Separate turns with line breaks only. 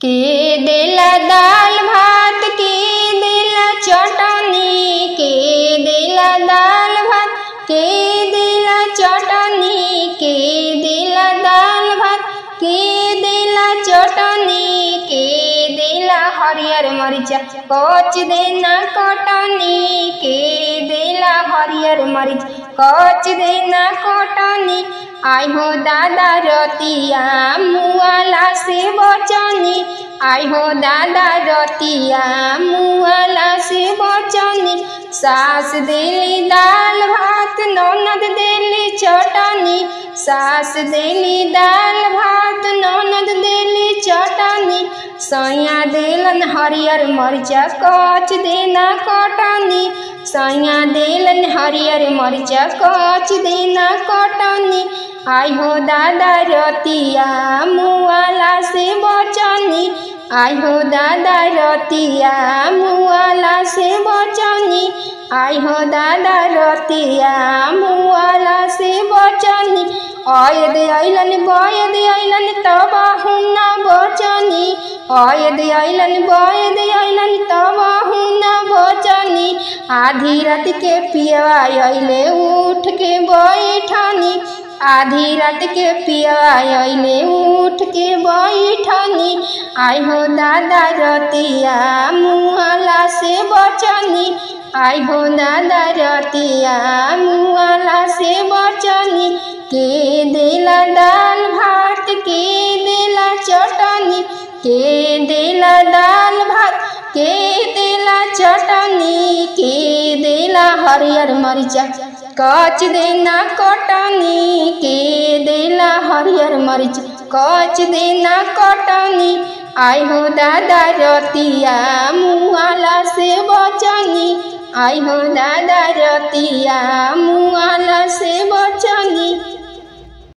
के देला दाल भात के देला चटनी के देला दाल भात के देला चटनी के देला दाल भात के देला चटनी के देला हरियर मरीचा कच देना कटनी के देला हरियर मरीच कच देना कटनी आई हो दादा रतिया मुआला से बचनी आई हो दादा रतिया मुआला से बचनी सास देली दाल भात ननद देली चटनी सास देली दाल भात ननद देली चटनी सैया देलन हरियर मरीचा कच देना कटनी सैया देलन हरियर मरीचा कच देना कटनी आई हो दादा रतिया मुआला से बचनी आई हो दादा रतिया मुआला से बचनी आई हो दादा रतिया मुआला से बचनी अयद अइलन बयद अइलन तब हुना बचनी अयद अइलन बयद अइलन तब हुना बचनी आधी रात के पियवा अइले उठ के बैठनी आधी रात के पियवा अइले उठ के बैठनी आई हो दादा रतिया मुआला से बचनी आई हो दादा रतिया मुआला से बचनी के देला दाल भात के देला चटनी के देला दाल भात के देला चटनी के देला हरियर मरीचा कच देना कटनी के देला हरियर मरीच कच देना कटनी आई हो दादा रतिया मुआला से बचनी आई हो दादा रतिया